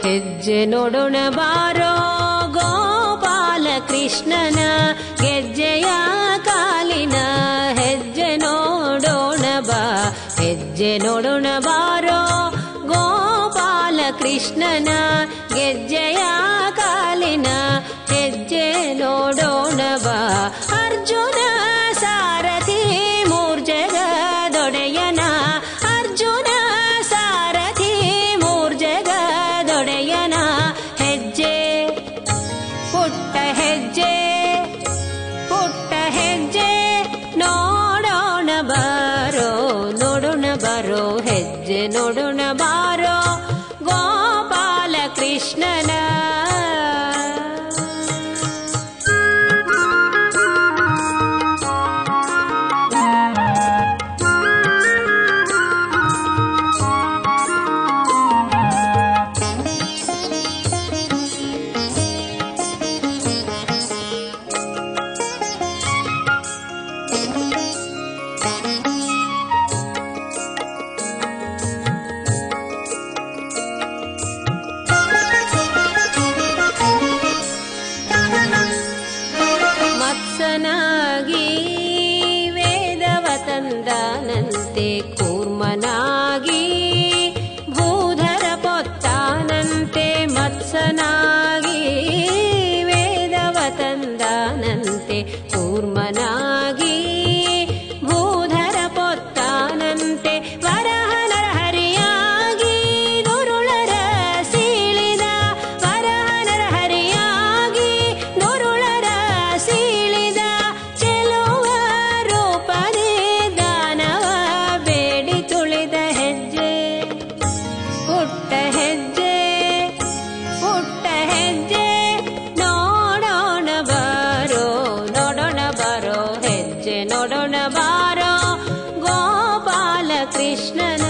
ಹೆಜ್ಜೆ ನೋಡೋಣ ಬಾರೋ ಗೋಪಾಲ ಕೃಷ್ಣನ ಗೆಜ್ಜೆಯ ಕಾಲಿನ ಹೆಜ್ಜೆ ನೋಡೋಣ ಬಾ ಹೆಜ್ಜೆ ನೋಡೋಣ ಬಾರೋ ಗೋಪಾಲ ಕೃಷ್ಣನ ಗೆಜ್ಜೆಯ ಕಾಲಿನ ಹೆಜ್ಜೆ ನೋಡೋಣ ಬಾ ಅರ್ಜುನ ಸಾರಥಿ ಮೂರ್ಜಗದೊಡೆಯನ ಅರ್ಜುನ ಸಾರಥಿ ಮೂರ್ಜಗದೊಡೆಯನ ಹೆಜ್ಜೆ ಪುಟ್ಟ ಹೆಜ್ಜೆ ಪುಟ್ಟ ಹೆಜ್ಜೆ ನೋಡೋಣ ಬಾರೋ ಹೆಜ್ಜೆ ನೋಡೋಣ ಬಾರೋ ಗೋಪಾಲ ಕೃಷ್ಣನ ವೇದವತಂದಾನಂತೆ ಕೂರ್ಮನಾಗಿ ಭೂಧರ ಪೊತ್ತಾನಂತೆ ಮತ್ಸನಾಗಿ ವೇದವತಂದಾನಂತೆ ಕೂರ್ಮನಾಗಿ ಭೂಧರ ಪೊತ್ತಾನಂತೆ ವರಹನರ ಹರಿಯಾಗಿ ದುರುಳರ ಸೀಳಿದ ವರಹನರ ಹರಿಯಾಗಿ ದುರುಳರ ಸೀಳಿದ ಚೆಲುವ ರೂಪನೇ ದಾನವ ಬೇಡಿ ತುಳಿದ ಹೆಜ್ಜೆ ಪುಟ್ಟ ಹೆಜ್ಜೆ ಪುಟ್ಟ ಹೆಜ್ಜೆ ನೋಡೋಣ ಬಾರೋ ಹೆಜ್ಜೆ ನೋಡೋಣ ಬಾರೋ ಗೋಪಾಲ ಕೃಷ್ಣನ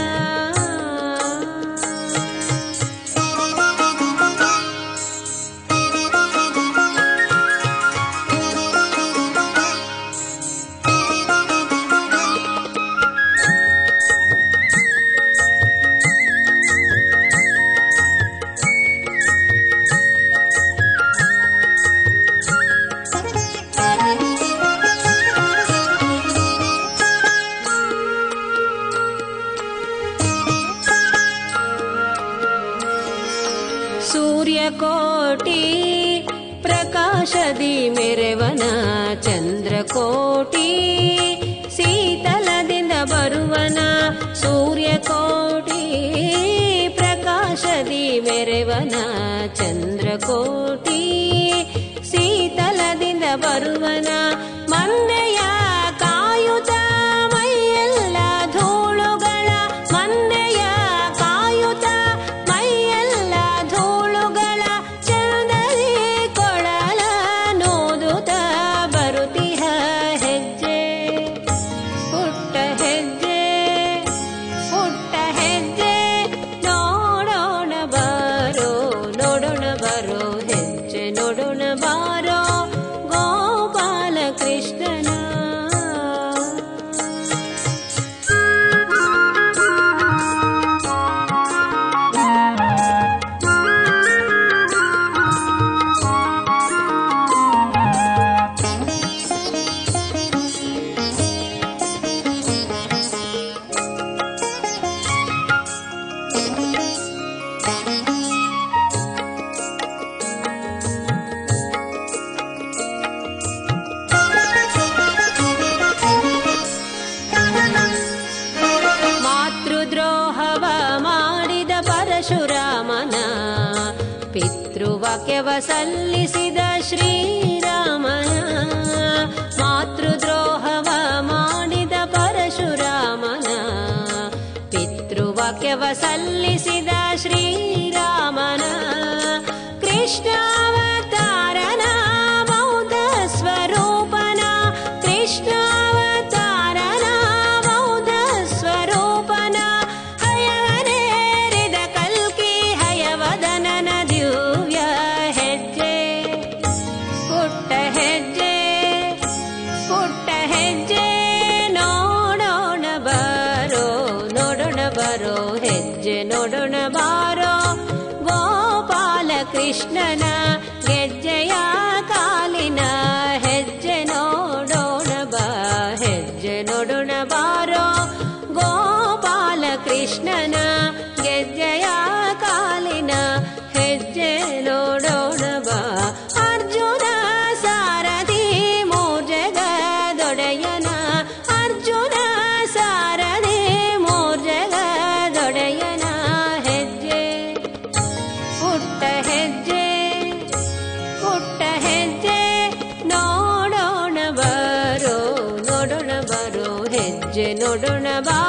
ಸೂರ್ಯಕೋಟಿ ಪ್ರಕಾಶದಿ ಮೆರೆವನ ಚಂದ್ರಕೋಟಿ ಶೀತಲದಿಂದ ಬರುವನ ಸೂರ್ಯಕೋಟಿ ಪ್ರಕಾಶದಿ ಮೆರೆವನ ಚಂದ್ರಕೋಟಿ ಶೀತಲದಿಂದ ಬರುವನ ಮಂದೆಯ ಕಾಯುತ ಮೈಯೆಲ್ಲ ಧೂಳುಗಳ ಮಂದೆಯ ಕಾಯುತ ಮೈಯೆಲ್ಲ ಧೂಳುಗಳ ಚಂದದಿ ಕೊಳಲ ನೋದುತ್ತ ಬರುತ್ತಿಹ ಹೆಜ್ಜೆ ಪುಟ್ಟ ಹೆಜ್ಜೆ ಪುಟ್ಟ ಹೆಜ್ಜೆ ನೋಡೋಣ ಬಾರೋ ಹೆಜ್ಜೆ ನೋಡೋಣ ಬಾರೋ ಗೋಪಾಲ ಕೃಷ್ಣನ ಮಾತೃದ್ರೋಹವ ಮಾಡಿದ ಪರಶುರಾಮನ ಪಿತೃವಾಕ್ಯವ ಸಲ್ಲಿಸಿದ ಶ್ರೀರಾಮನ ಮಾತೃದ್ರೋಹವ ಮಾಡಿದ ಪರಶುರಾಮನ ಪಿತೃವಾಕ್ಯವ ಸಲ್ಲಿಸಿದ ಶ್ರೀರಾಮನ ಕೃಷ್ಣಾವತಾರನ ಬೌದ್ಧ ಸ್ವರೂಪನ ಕೃಷ್ಣಾವತಾರನ ಬೌದ್ಧ ಸ್ವರೂಪನ ಹಯವನೇರಿದ ಕಲ್ಕಿ ಹಯವದನನ ದಿವ್ಯ ಹೆಜ್ಜೆ ಪುಟ್ಟ ಹೆಜ್ಜೆ ಪುಟ್ಟ ಹೆಜ್ಜೆ ನೋಡೋಣ ಬಾರೋ ಹೆಜ್ಜೆ ನೋಡೋಣ ಬಾರೋ ಗೋಪಾಲ ಕೃಷ್ಣನ ಗೆಜ್ಜೆಯ ಕಾಲಿನ ಹೆಜ್ಜೆ ನೋಡೋಣ ಬಾ, ಹೆಜ್ಜೆ ನೋಡೋಣ ಬಾರೋ. ಗೋಪಾಲ ಕೃಷ್ಣನ ಗೆಜ್ಜೆಯ ಕಾಲಿನ ಹೆಜ್ಜೆ ನೋಡೋಣ ಬಾ. ಅರ್ಜುನ ಸಾರಥಿ ಮೂರ್ಜಗದೊಡೆಯನ, ಅರ್ಜುನ ಸಾರಥಿ ಮೂರ್ಜಗದೊಡೆಯನ ಹೆಜ್ಜೆ, ಪುಟ್ಟ ಹೆಜ್ಜೆ ಪುಟ್ಟ ಹೆಜ್ಜೆ ನೋಡೋಣ ಬರೋ, ನೋಡೋಣ ಬರೋ, ಹೆಜ್ಜೆ ನೋಡೋಣ ಬಾ.